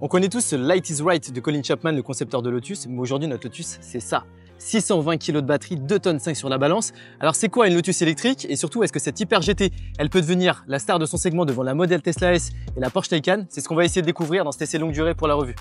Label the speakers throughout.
Speaker 1: On connaît tous ce Light is Right de Colin Chapman, le concepteur de Lotus, mais aujourd'hui notre Lotus c'est ça. 620 kg de batterie, 2,5 tonnes sur la balance. Alors c'est quoi une Lotus électrique et surtout est-ce que cette Hyper GT, elle peut devenir la star de son segment devant la modèle Tesla S et la Porsche Taycan? C'est ce qu'on va essayer de découvrir dans cet essai longue durée pour la revue.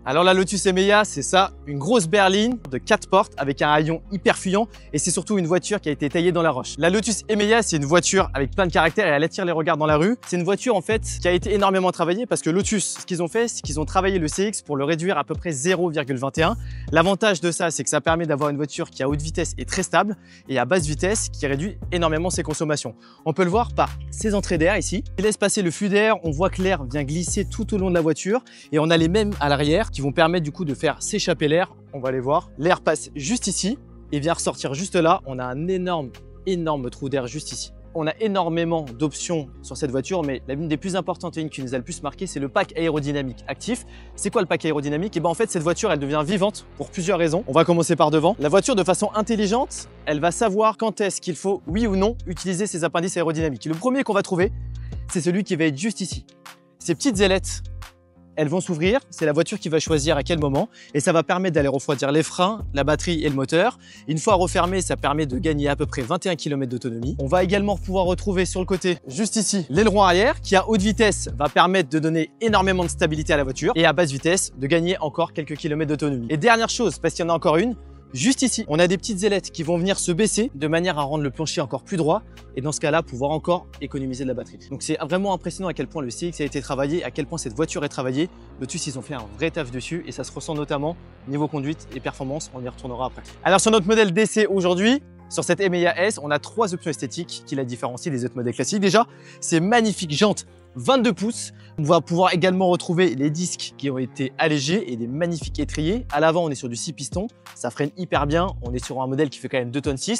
Speaker 1: Alors la Lotus Emeya, c'est ça, une grosse berline de 4 portes avec un haillon hyper fuyant et c'est surtout une voiture qui a été taillée dans la roche. La Lotus Emeya, c'est une voiture avec plein de caractère et elle attire les regards dans la rue. C'est une voiture en fait qui a été énormément travaillée parce que Lotus, ce qu'ils ont fait, c'est qu'ils ont travaillé le CX pour le réduire à peu près 0,21. L'avantage de ça, c'est que ça permet d'avoir une voiture qui à haute vitesse est très stable et à basse vitesse qui réduit énormément ses consommations. On peut le voir par ces entrées d'air ici. Il laisse passer le flux d'air, on voit que l'air vient glisser tout au long de la voiture et on a les mêmes à l'arrière qui vont permettre du coup de faire s'échapper l'air. On va les voir. L'air passe juste ici et vient ressortir juste là. On a un énorme trou d'air juste ici. On a énormément d'options sur cette voiture, mais l'une des plus importantes et une qui nous a le plus marqué, c'est le pack aérodynamique actif. C'est quoi le pack aérodynamique? Et ben en fait, cette voiture, elle devient vivante pour plusieurs raisons. On va commencer par devant. La voiture, de façon intelligente, elle va savoir quand est-ce qu'il faut, oui ou non, utiliser ses appendices aérodynamiques. Le premier qu'on va trouver, c'est celui qui va être juste ici. Ces petites ailettes, elles vont s'ouvrir, c'est la voiture qui va choisir à quel moment et ça va permettre d'aller refroidir les freins, la batterie et le moteur. Une fois refermé, ça permet de gagner à peu près 21 km d'autonomie. On va également pouvoir retrouver sur le côté, juste ici, l'aileron arrière qui à haute vitesse va permettre de donner énormément de stabilité à la voiture et à basse vitesse de gagner encore quelques kilomètres d'autonomie. Et dernière chose, parce qu'il y en a encore une, juste ici, on a des petites ailettes qui vont venir se baisser de manière à rendre le plancher encore plus droit et dans ce cas-là, pouvoir encore économiser de la batterie. Donc c'est vraiment impressionnant à quel point le CX a été travaillé, à quel point cette voiture est travaillée. Lotus, ils ont fait un vrai taf dessus et ça se ressent notamment niveau conduite et performance. On y retournera après. Alors sur notre modèle d'essai aujourd'hui, sur cette Emeya S, on a 3 options esthétiques qui la différencient des autres modèles classiques. Déjà, ces magnifiques jantes 22 pouces. On va pouvoir également retrouver les disques qui ont été allégés et des magnifiques étriers. À l'avant, on est sur du 6 pistons. Ça freine hyper bien. On est sur un modèle qui fait quand même 2,6 tonnes.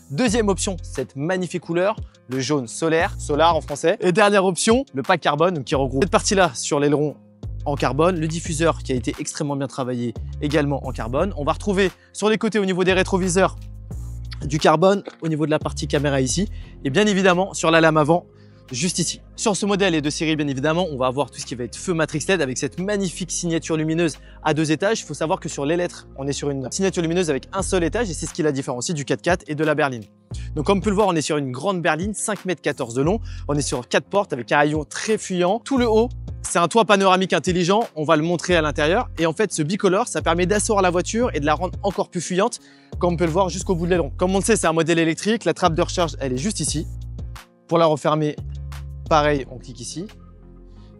Speaker 1: Deuxième option, cette magnifique couleur, le jaune solaire, solar en français. Et dernière option, le pack carbone qui regroupe cette partie-là sur l'aileron en carbone, le diffuseur qui a été extrêmement bien travaillé également en carbone. On va retrouver sur les côtés au niveau des rétroviseurs du carbone, au niveau de la partie caméra ici et bien évidemment sur la lame avant, juste ici. Sur ce modèle et de série, bien évidemment, on va avoir tout ce qui va être feu Matrix LED avec cette magnifique signature lumineuse à 2 étages. Il faut savoir que sur les lettres, on est sur une signature lumineuse avec un seul étage et c'est ce qui la différencie du 4x4 et de la berline. Donc comme on peut le voir, on est sur une grande berline, 5,14 m de long. On est sur 4 portes avec un haillon très fuyant. Tout le haut, c'est un toit panoramique intelligent. On va le montrer à l'intérieur. Et en fait, ce bicolore, ça permet d'asseoir la voiture et de la rendre encore plus fuyante, comme on peut le voir jusqu'au bout de l'aileron. Comme on le sait, c'est un modèle électrique. La trappe de recharge, elle est juste ici. Pour la refermer, pareil, on clique ici.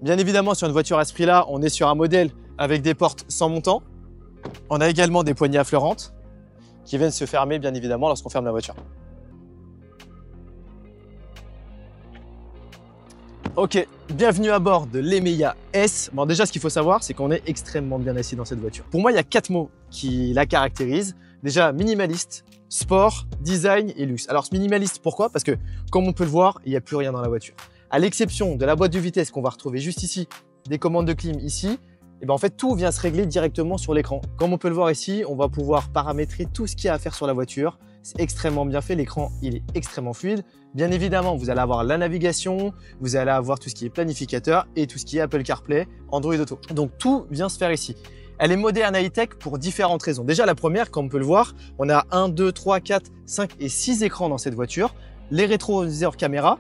Speaker 1: Bien évidemment, sur une voiture à ce prix-là, on est sur un modèle avec des portes sans montant. On a également des poignées affleurantes qui viennent se fermer, bien évidemment, lorsqu'on ferme la voiture. Ok, bienvenue à bord de l'Emeya S. Bon, déjà, ce qu'il faut savoir, c'est qu'on est extrêmement bien assis dans cette voiture. Pour moi, il y a 4 mots qui la caractérisent. Déjà, minimaliste, sport, design et luxe. Alors, ce minimaliste, pourquoi? Parce que, comme on peut le voir, il n'y a plus rien dans la voiture. À l'exception de la boîte de vitesse qu'on va retrouver juste ici, des commandes de clim ici, et ben en fait, tout vient se régler directement sur l'écran. Comme on peut le voir ici, on va pouvoir paramétrer tout ce qu'il y a à faire sur la voiture. C'est extrêmement bien fait, l'écran il est extrêmement fluide. Bien évidemment, vous allez avoir la navigation, vous allez avoir tout ce qui est planificateur et tout ce qui est Apple CarPlay, Android Auto. Donc tout vient se faire ici. Elle est moderne high-tech pour différentes raisons. Déjà la première, comme on peut le voir, on a 1, 2, 3, 4, 5 et 6 écrans dans cette voiture. Les rétroviseurs caméra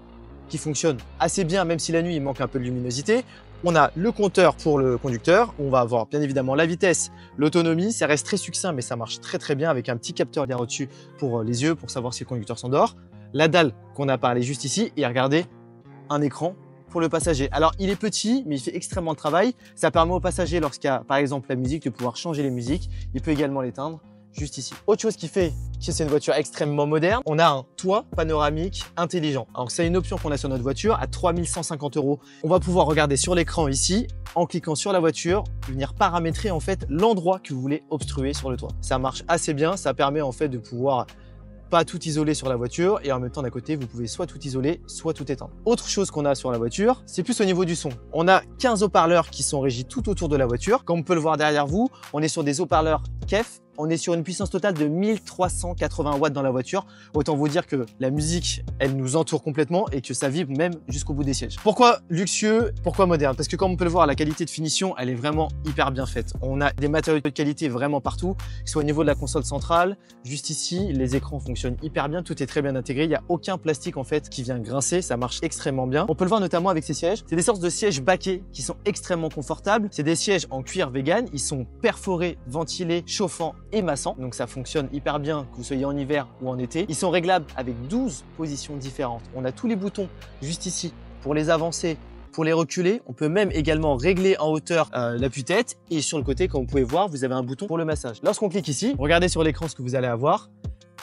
Speaker 1: qui fonctionnent assez bien, même si la nuit il manque un peu de luminosité. On a le compteur pour le conducteur, on va avoir bien évidemment la vitesse, l'autonomie, ça reste très succinct mais ça marche très bien avec un petit capteur bien au-dessus pour les yeux pour savoir si le conducteur s'endort. La dalle qu'on a parlé juste ici et regardez, un écran pour le passager. Alors il est petit mais il fait extrêmement de travail, ça permet au passager lorsqu'il y a par exemple la musique de pouvoir changer les musiques, il peut également l'éteindre juste ici. Autre chose qui fait que c'est une voiture extrêmement moderne, on a un toit panoramique intelligent. Alors c'est une option qu'on a sur notre voiture à 3 150 €. On va pouvoir regarder sur l'écran ici, en cliquant sur la voiture, venir paramétrer en fait l'endroit que vous voulez obstruer sur le toit. Ça marche assez bien, ça permet en fait de pouvoir pas tout isoler sur la voiture et en même temps d'un côté, vous pouvez soit tout isoler, soit tout éteindre. Autre chose qu'on a sur la voiture, c'est plus au niveau du son. On a 15 haut-parleurs qui sont régis tout autour de la voiture. Comme on peut le voir derrière vous, on est sur des haut-parleurs KEF. On est sur une puissance totale de 1380 watts dans la voiture. Autant vous dire que la musique, elle nous entoure complètement et que ça vibre même jusqu'au bout des sièges. Pourquoi luxueux? Pourquoi moderne? Parce que comme on peut le voir, la qualité de finition, elle est vraiment hyper bien faite. On a des matériaux de qualité vraiment partout, que ce soit au niveau de la console centrale, juste ici, les écrans fonctionnent hyper bien, tout est très bien intégré. Il n'y a aucun plastique en fait qui vient grincer, ça marche extrêmement bien. On peut le voir notamment avec ces sièges. C'est des sortes de sièges baquets qui sont extrêmement confortables. C'est des sièges en cuir vegan, ils sont perforés, ventilés, chauffants et massant, donc ça fonctionne hyper bien que vous soyez en hiver ou en été. Ils sont réglables avec 12 positions différentes. On a tous les boutons juste ici pour les avancer, pour les reculer. On peut même également régler en hauteur l'appui-tête et sur le côté, comme vous pouvez voir, vous avez un bouton pour le massage. Lorsqu'on clique ici, regardez sur l'écran ce que vous allez avoir.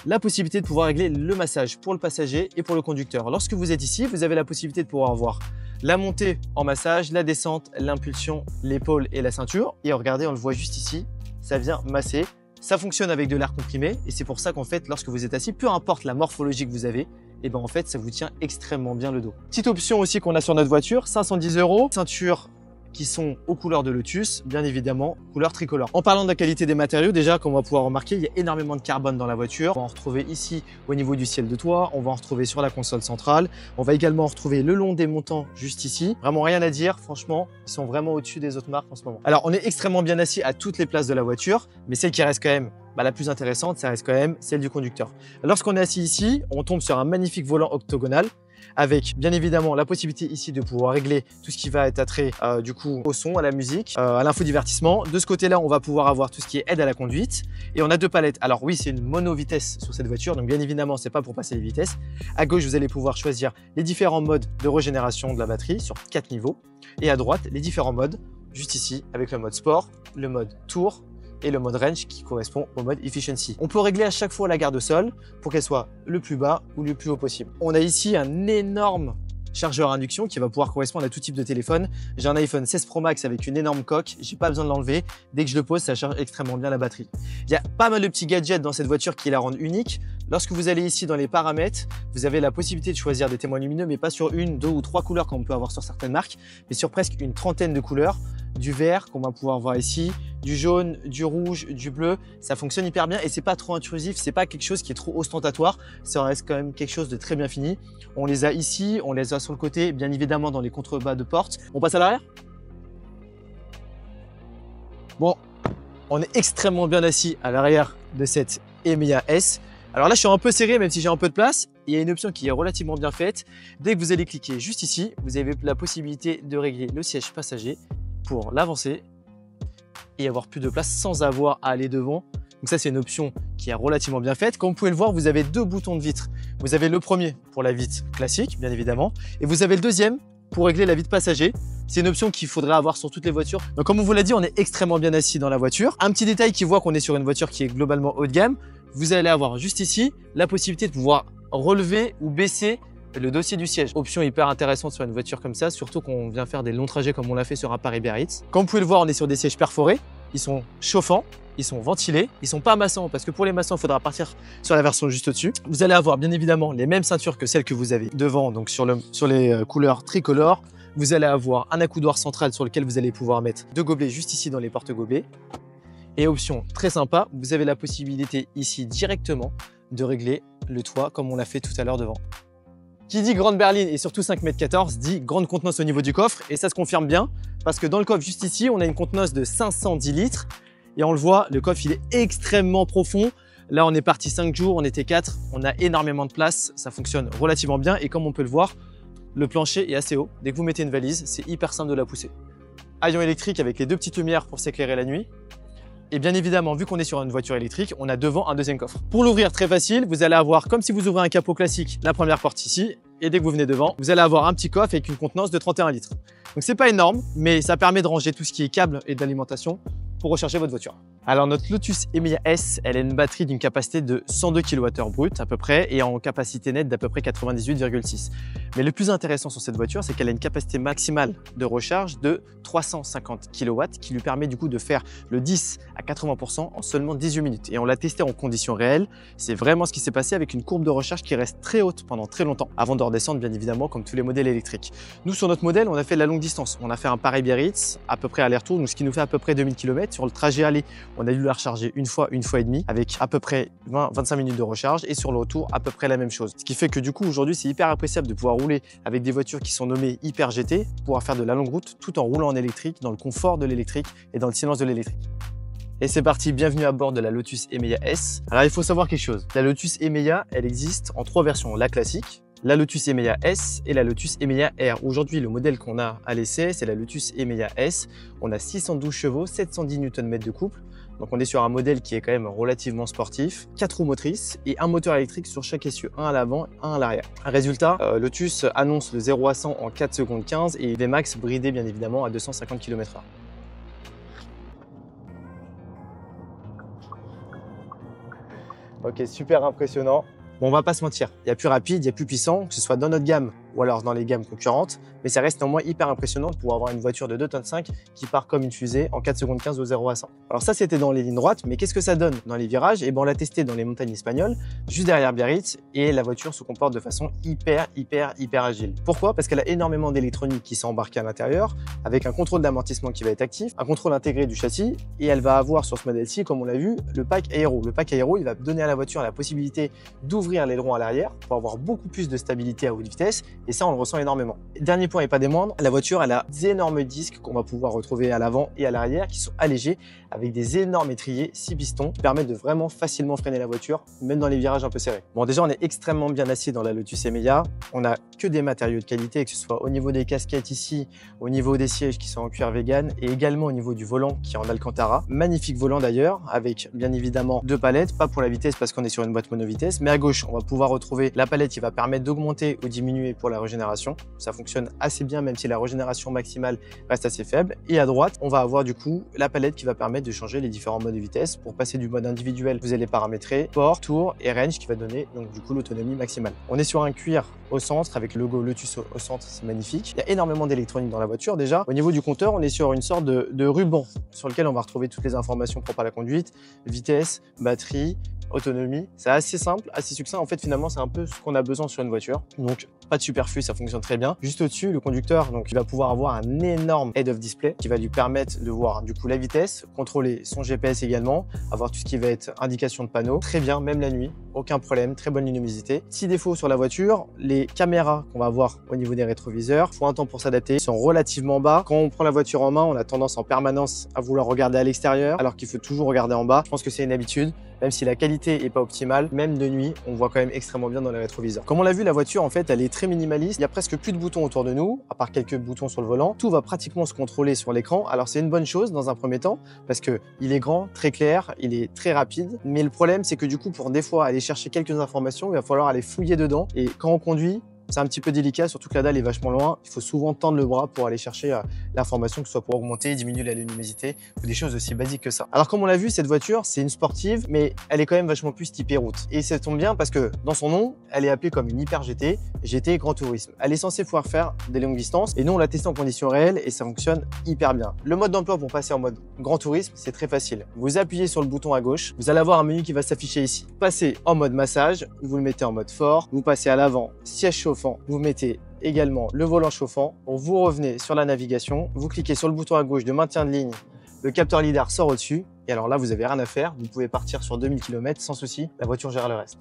Speaker 1: La possibilité de pouvoir régler le massage pour le passager et pour le conducteur. Lorsque vous êtes ici, vous avez la possibilité de pouvoir voir la montée en massage, la descente, l'impulsion, l'épaule et la ceinture. Et regardez, on le voit juste ici, ça vient masser. Ça fonctionne avec de l'air comprimé et c'est pour ça qu'en fait, lorsque vous êtes assis, peu importe la morphologie que vous avez, et ben en fait, ça vous tient extrêmement bien le dos. Petite option aussi qu'on a sur notre voiture, 510 €, ceinture qui sont aux couleurs de Lotus, bien évidemment, couleur tricolore. En parlant de la qualité des matériaux, déjà, comme on va pouvoir remarquer, il y a énormément de carbone dans la voiture. On va en retrouver ici au niveau du ciel de toit, on va en retrouver sur la console centrale. On va également en retrouver le long des montants juste ici. Vraiment rien à dire, franchement, ils sont vraiment au-dessus des autres marques en ce moment. Alors, on est extrêmement bien assis à toutes les places de la voiture, mais celle qui reste quand même la plus intéressante, ça reste quand même celle du conducteur. Lorsqu'on est assis ici, on tombe sur un magnifique volant octogonal avec bien évidemment la possibilité ici de pouvoir régler tout ce qui va être attrait du coup au son, à la musique, à l'infodivertissement. De ce côté-là, on va pouvoir avoir tout ce qui est aide à la conduite et on a deux palettes. Alors oui, c'est une mono-vitesse sur cette voiture, donc bien évidemment, c'est pas pour passer les vitesses. À gauche, vous allez pouvoir choisir les différents modes de régénération de la batterie sur 4 niveaux et à droite, les différents modes juste ici avec le mode sport, le mode tour et le mode range qui correspond au mode efficiency. On peut régler à chaque fois la garde au sol pour qu'elle soit le plus bas ou le plus haut possible. On a ici un énorme chargeur à induction qui va pouvoir correspondre à tout type de téléphone. J'ai un iPhone 16 Pro Max avec une énorme coque, j'ai pas besoin de l'enlever. Dès que je le pose, ça charge extrêmement bien la batterie. Il y a pas mal de petits gadgets dans cette voiture qui la rendent unique. Lorsque vous allez ici dans les paramètres, vous avez la possibilité de choisir des témoins lumineux, mais pas sur une, deux ou trois couleurs comme on peut avoir sur certaines marques, mais sur presque une trentaine de couleurs. Du vert qu'on va pouvoir voir ici, du jaune, du rouge, du bleu. Ça fonctionne hyper bien et c'est pas trop intrusif, c'est pas quelque chose qui est trop ostentatoire. Ça reste quand même quelque chose de très bien fini. On les a ici, on les a sur le côté, bien évidemment dans les contrebas de porte. On passe à l'arrière. Bon, on est extrêmement bien assis à l'arrière de cette Emeya S. Alors là, je suis un peu serré, même si j'ai un peu de place. Il y a une option qui est relativement bien faite. Dès que vous allez cliquer juste ici, vous avez la possibilité de régler le siège passager pour l'avancer et avoir plus de place sans avoir à aller devant. Donc ça, c'est une option qui est relativement bien faite. Comme vous pouvez le voir, vous avez deux boutons de vitre. Vous avez le premier pour la vitre classique, bien évidemment, et vous avez le deuxième pour régler la vitre passager. C'est une option qu'il faudrait avoir sur toutes les voitures. Donc comme on vous l'a dit, on est extrêmement bien assis dans la voiture. Un petit détail qui voit qu'on est sur une voiture qui est globalement haut de gamme. Vous allez avoir juste ici la possibilité de pouvoir relever ou baisser le dossier du siège. Option hyper intéressante sur une voiture comme ça, surtout qu'on vient faire des longs trajets comme on l'a fait sur un Paris-Biarritz. Comme vous pouvez le voir, on est sur des sièges perforés. Ils sont chauffants, ils sont ventilés, ils sont pas massants parce que pour les massants, il faudra partir sur la version juste au-dessus. Vous allez avoir bien évidemment les mêmes ceintures que celles que vous avez devant, donc sur les couleurs tricolores. Vous allez avoir un accoudoir central sur lequel vous allez pouvoir mettre deux gobelets juste ici dans les porte-gobelets. Et option très sympa, vous avez la possibilité ici directement de régler le toit comme on l'a fait tout à l'heure devant. Qui dit grande berline et surtout 5,14 m dit grande contenance au niveau du coffre et ça se confirme bien parce que dans le coffre juste ici, on a une contenance de 510 litres et on le voit, le coffre il est extrêmement profond. Là, on est parti 5 jours, on était 4, on a énormément de place, ça fonctionne relativement bien et comme on peut le voir, le plancher est assez haut. Dès que vous mettez une valise, c'est hyper simple de la pousser. Haillon électrique avec les deux petites lumières pour s'éclairer la nuit. Et bien évidemment, vu qu'on est sur une voiture électrique, on a devant un deuxième coffre. Pour l'ouvrir, très facile, vous allez avoir, comme si vous ouvrez un capot classique, la première porte ici. Et dès que vous venez devant, vous allez avoir un petit coffre avec une contenance de 31 litres. Donc c'est pas énorme, mais ça permet de ranger tout ce qui est câble et d'alimentation pour recharger votre voiture. Alors notre Lotus Emeya S, elle a une batterie d'une capacité de 102 kWh brut à peu près et en capacité nette d'à peu près 98,6. Mais le plus intéressant sur cette voiture, c'est qu'elle a une capacité maximale de recharge de 350 kW qui lui permet du coup de faire le 10 à 80% en seulement 18 minutes. Et on l'a testé en conditions réelles. C'est vraiment ce qui s'est passé avec une courbe de recharge qui reste très haute pendant très longtemps avant de redescendre bien évidemment comme tous les modèles électriques. Nous sur notre modèle, on a fait de la longue distance. On a fait un Paris-Biarritz à peu près aller-retour, ce qui nous fait à peu près 2000 km. Sur le trajet aller, on a dû la recharger une fois et demie avec à peu près 20-25 minutes de recharge et sur le retour à peu près la même chose. Ce qui fait que du coup aujourd'hui c'est hyper appréciable de pouvoir rouler avec des voitures qui sont nommées hyper GT, pouvoir faire de la longue route tout en roulant en électrique, dans le confort de l'électrique et dans le silence de l'électrique. Et c'est parti, bienvenue à bord de la Lotus Emeya S. Alors il faut savoir quelque chose, la Lotus Emeya elle existe en 3 versions, la classique, la Lotus Emeya S et la Lotus Emeya R. Aujourd'hui, le modèle qu'on a à l'essai, c'est la Lotus Emeya S. On a 612 chevaux, 710 Nm de couple. Donc on est sur un modèle qui est quand même relativement sportif, 4 roues motrices et un moteur électrique sur chaque essieu, un à l'avant et un à l'arrière. Résultat, Lotus annonce le 0 à 100 en 4 secondes 15 et VMAX bridé bien évidemment à 250 km/h. Ok, super impressionnant. Bon, on va pas se mentir, il y a plus rapide, il y a plus puissant, que ce soit dans notre gamme ou alors dans les gammes concurrentes, mais ça reste néanmoins hyper impressionnant de pouvoir avoir une voiture de 2,5 tonnes qui part comme une fusée en 4 secondes 15 au 0 à 100. Alors ça, c'était dans les lignes droites, mais qu'est-ce que ça donne dans les virages? Et ben, on l'a testé dans les montagnes espagnoles, juste derrière Biarritz, et la voiture se comporte de façon hyper agile. Pourquoi? Parce qu'elle a énormément d'électronique qui sont embarquées à l'intérieur, avec un contrôle d'amortissement qui va être actif, un contrôle intégré du châssis, et elle va avoir sur ce modèle-ci, comme on l'a vu, le pack aéro. Le pack aéro, il va donner à la voiture la possibilité d'ouvrir l'aileron à l'arrière pour avoir beaucoup plus de stabilité à haute vitesse, et ça, on le ressent énormément. Dernier point et pas des moindres, la voiture elle a des énormes disques qu'on va pouvoir retrouver à l'avant et à l'arrière qui sont allégés avec des énormes étriers 6 pistons qui permettent de vraiment facilement freiner la voiture même dans les virages un peu serrés. Bon, déjà on est extrêmement bien assis dans la Lotus Emeya, on a que des matériaux de qualité, que ce soit au niveau des casquettes ici, au niveau des sièges qui sont en cuir vegan et également au niveau du volant qui est en Alcantara. Magnifique volant d'ailleurs avec bien évidemment 2 palettes, pas pour la vitesse parce qu'on est sur une boîte monovitesse, mais à gauche on va pouvoir retrouver la palette qui va permettre d'augmenter ou diminuer pour la régénération. Ça fonctionne assez bien même si la régénération maximale reste assez faible. Et à droite, on va avoir du coup la palette qui va permettre de changer les différents modes de vitesse. Pour passer du mode individuel, vous allez paramétrer Sport, Tour et Range qui va donner donc du coup l'autonomie maximale. On est sur un cuir au centre avec le logo Lotus au centre, c'est magnifique. Il y a énormément d'électronique dans la voiture déjà. Au niveau du compteur, on est sur une sorte de ruban sur lequel on va retrouver toutes les informations propres à la conduite, vitesse, batterie, autonomie. C'est assez simple, assez succinct. En fait, finalement, c'est un peu ce qu'on a besoin sur une voiture. Donc, pas de superflu, ça fonctionne très bien. Juste au-dessus, le conducteur, donc, il va pouvoir avoir un énorme head-up display qui va lui permettre de voir du coup la vitesse, contrôler son GPS également, avoir tout ce qui va être indication de panneau. Très bien, même la nuit, aucun problème, très bonne luminosité. Petit défaut sur la voiture, les caméras qu'on va avoir au niveau des rétroviseurs, faut un temps pour s'adapter, ils sont relativement bas. Quand on prend la voiture en main, on a tendance en permanence à vouloir regarder à l'extérieur, alors qu'il faut toujours regarder en bas. Je pense que c'est une habitude. Même si la qualité est pas optimale, même de nuit, on voit quand même extrêmement bien dans les rétroviseurs. Comme on l'a vu, la voiture, en fait, elle est très minimaliste. Il y a presque plus de boutons autour de nous, à part quelques boutons sur le volant. Tout va pratiquement se contrôler sur l'écran. Alors, c'est une bonne chose dans un premier temps, parce que il est grand, très clair, il est très rapide. Mais le problème, c'est que du coup, pour des fois aller chercher quelques informations, il va falloir aller fouiller dedans. Et quand on conduit, c'est un petit peu délicat, surtout que la dalle est vachement loin. Il faut souvent tendre le bras pour aller chercher l'information, que ce soit pour augmenter, diminuer la luminosité ou des choses aussi basiques que ça. Alors comme on l'a vu, cette voiture, c'est une sportive, mais elle est quand même vachement plus typée route. Et ça tombe bien parce que dans son nom, elle est appelée comme une hyper GT, GT Grand Tourisme. Elle est censée pouvoir faire des longues distances et nous, on l'a testé en conditions réelles et ça fonctionne hyper bien. Le mode d'emploi pour passer en mode Grand Tourisme, c'est très facile. Vous appuyez sur le bouton à gauche, vous allez avoir un menu qui va s'afficher ici. Passez en mode massage, vous le mettez en mode fort, vous passez à l'avant, siège chauffant, vous mettez également le volant chauffant. Vous revenez sur la navigation, vous cliquez sur le bouton à gauche de maintien de ligne, le capteur lidar sort au-dessus et alors là vous avez rien à faire, vous pouvez partir sur 2000 km sans souci, la voiture gère le reste.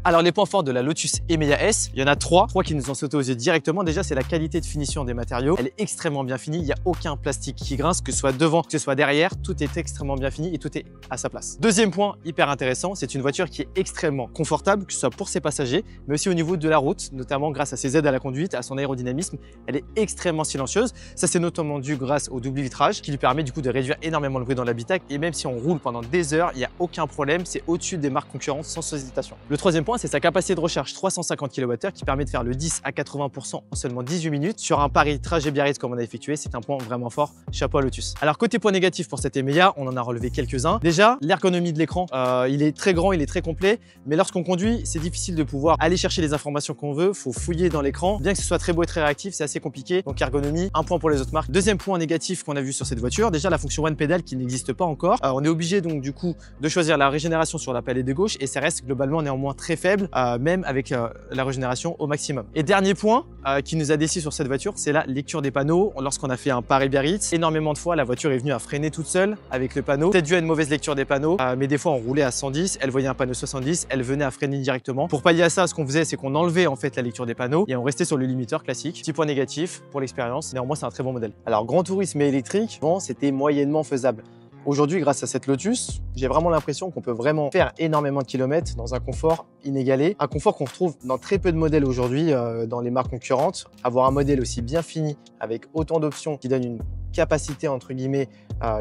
Speaker 1: Alors les points forts de la Lotus Emeya S, il y en a trois qui nous ont sauté aux yeux directement. Déjà, c'est la qualité de finition des matériaux. Elle est extrêmement bien finie, il n'y a aucun plastique qui grince, que ce soit devant, que ce soit derrière, tout est extrêmement bien fini et tout est à sa place. Deuxième point hyper intéressant, c'est une voiture qui est extrêmement confortable, que ce soit pour ses passagers, mais aussi au niveau de la route, notamment grâce à ses aides à la conduite, à son aérodynamisme. Elle est extrêmement silencieuse. Ça, c'est notamment dû grâce au double vitrage qui lui permet du coup de réduire énormément le bruit dans l'habitacle et même si on roule pendant des heures, il n'y a aucun problème, c'est au-dessus des marques concurrentes sans hésitation. Le troisième point, point, c'est sa capacité de recharge 350 kWh qui permet de faire le 10 à 80% en seulement 18 minutes. Sur un Paris trajet Biarritz comme on a effectué, c'est un point vraiment fort. Chapeau à Lotus. Alors côté point négatif pour cet Emeya, on en a relevé quelques-uns. Déjà, l'ergonomie de l'écran, il est très grand, il est très complet, mais lorsqu'on conduit, c'est difficile de pouvoir aller chercher les informations qu'on veut. Faut fouiller dans l'écran. Bien que ce soit très beau et très réactif, c'est assez compliqué. Donc ergonomie, un point pour les autres marques. Deuxième point négatif qu'on a vu sur cette voiture, déjà la fonction One Pedal qui n'existe pas encore. On est obligé donc du coup de choisir la régénération sur la palette de gauche et ça reste globalement néanmoins très faible, même avec la régénération au maximum. Et dernier point qui nous a déçu sur cette voiture, c'est la lecture des panneaux. Lorsqu'on a fait un Paris-Biarritz, énormément de fois la voiture est venue à freiner toute seule avec le panneau. Peut-être dû à une mauvaise lecture des panneaux, mais des fois on roulait à 110, elle voyait un panneau 70, elle venait à freiner directement. Pour pallier à ça, ce qu'on faisait, c'est qu'on enlevait en fait la lecture des panneaux et on restait sur le limiteur classique. Petit point négatif pour l'expérience, néanmoins c'est un très bon modèle. Alors Grand Tourisme et électrique, bon, c'était moyennement faisable. Aujourd'hui, grâce à cette Lotus, j'ai vraiment l'impression qu'on peut vraiment faire énormément de kilomètres dans un confort inégalé. Un confort qu'on retrouve dans très peu de modèles aujourd'hui dans les marques concurrentes. Avoir un modèle aussi bien fini, avec autant d'options qui donne une capacité entre guillemets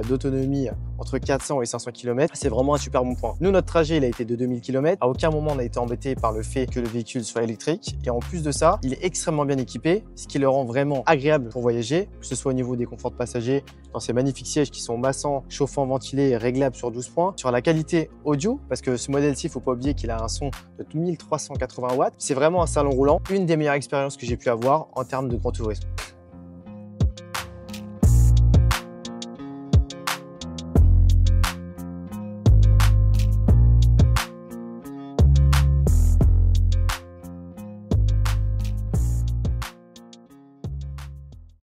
Speaker 1: d'autonomie entre 400 et 500 km, c'est vraiment un super bon point. Nous, notre trajet, il a été de 2000 km. À aucun moment, on a été embêté par le fait que le véhicule soit électrique. Et en plus de ça, il est extrêmement bien équipé, ce qui le rend vraiment agréable pour voyager, que ce soit au niveau des conforts de passagers, dans ces magnifiques sièges qui sont massants, chauffants, ventilés et réglables sur 12 points. Sur la qualité audio, parce que ce modèle-ci, il ne faut pas oublier qu'il a un son de 1380 watts. C'est vraiment un salon roulant, une des meilleures expériences que j'ai pu avoir en termes de grand tourisme.